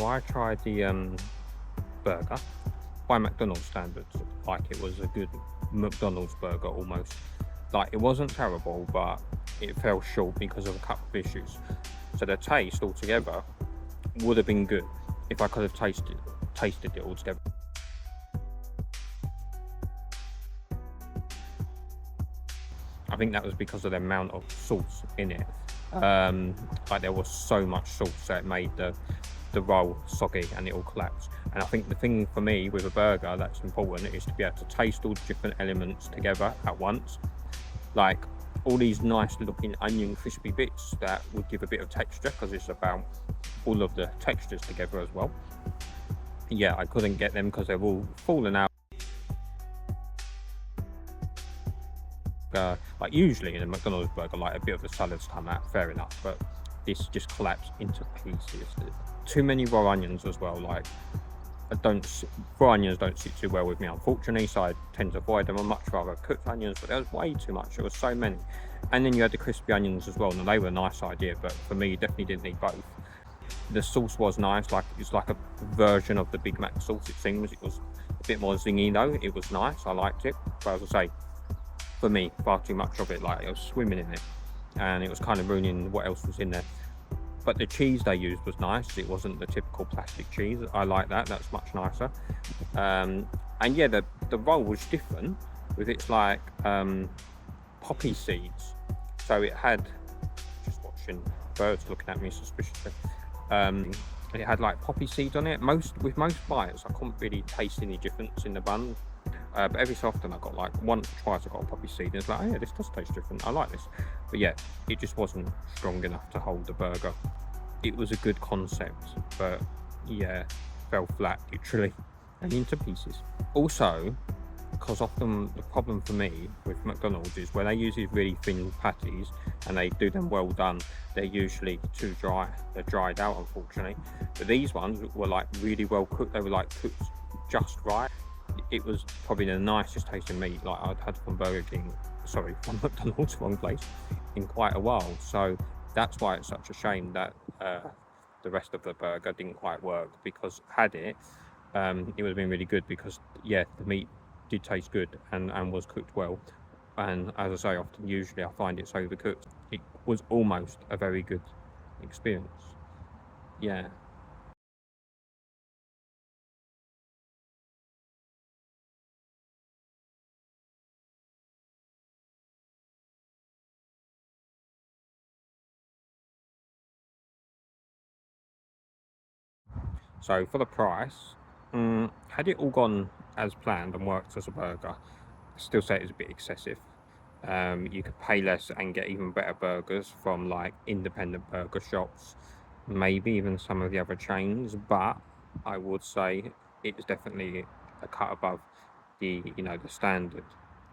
So I tried the burger by McDonald's standards, like it was a good McDonald's burger almost. Like it wasn't terrible, but it fell short because of a couple of issues. So the taste altogether would have been good if I could have tasted it altogether. I think that was because of the amount of sauce in it. Like there was so much sauce that it made the roll soggy and it all collapsed. And I think the thing for me with a burger that's important is to be able to taste all the different elements together at once. Like all these nice looking onion crispy bits that would give a bit of texture, because it's about all of the textures together as well. Yeah, I couldn't get them because they're all fallen out. Like usually in a McDonald's burger, like a bit of the salads come out, fair enough, but this just collapsed into pieces. Too many raw onions as well. Like raw onions don't sit too well with me, unfortunately, so I tend to avoid them. I much rather cooked onions, but there was way too much. There was so many. And then you had the crispy onions as well. Now they were a nice idea, but for me, definitely didn't need both. The sauce was nice, like it's like a version of the Big Mac sauce, it seems. It was a bit more zingy though. It was nice, I liked it. But as I say, for me, far too much of it, like I was swimming in it, and it was kind of ruining what else was in there. But the cheese they used was nice. It wasn't the typical plastic cheese. I like that. That's much nicer. And yeah, the roll was different with its like poppy seeds. So it had, just watching birds looking at me suspiciously. It had like poppy seeds on it. With most bites, I couldn't really taste any difference in the bun. But every so often I got like once or twice I got a poppy seed and it's like, oh yeah, this does taste different, I like this. But yeah, it just wasn't strong enough to hold the burger. It was a good concept, but yeah, fell flat literally and into pieces. Also, because often the problem for me with McDonald's is when they use these really thin patties and they do them well done, they're usually too dry. They're dried out, unfortunately. But these ones were like really well cooked. They were like cooked just right. It was probably the nicest tasting meat like I'd had from from McDonald's, wrong place, in quite a while. So that's why it's such a shame that the rest of the burger didn't quite work, because had it would have been really good, because yeah, the meat did taste good and was cooked well. And as I say, usually I find it's overcooked. It was almost a very good experience. Yeah. So for the price, had it all gone as planned and worked as a burger, I still say it's a bit excessive. You could pay less and get even better burgers from like independent burger shops, maybe even some of the other chains, but I would say it's definitely a cut above the standard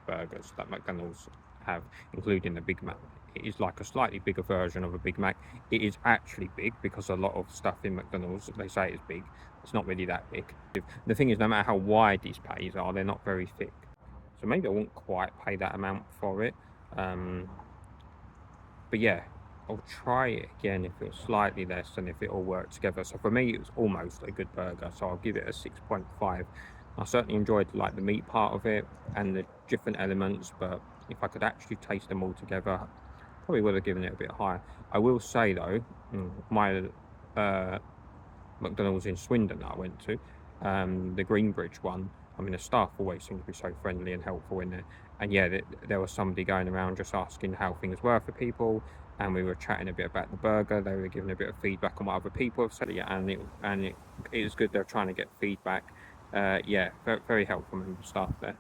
burgers that McDonald's have, including the Big Mac. It is like a slightly bigger version of a Big Mac. It is actually big, because a lot of stuff in McDonald's, they say it's big. It's not really that big. The thing is, no matter how wide these patties are, they're not very thick. So maybe I won't quite pay that amount for it. But yeah, I'll try it again if it was slightly less and if it all worked together. So for me, it was almost a good burger. So I'll give it a 6.5. I certainly enjoyed like the meat part of it and the different elements, but if I could actually taste them all together, probably would have given it a bit higher. I will say though, my McDonald's in Swindon that I went to, the Greenbridge one, I mean the staff always seem to be so friendly and helpful in there. And yeah, there was somebody going around just asking how things were for people, and we were chatting a bit about the burger. They were giving a bit of feedback on what other people have said, yeah, and it was good. They're trying to get feedback. Yeah, very, very helpful member of staff there.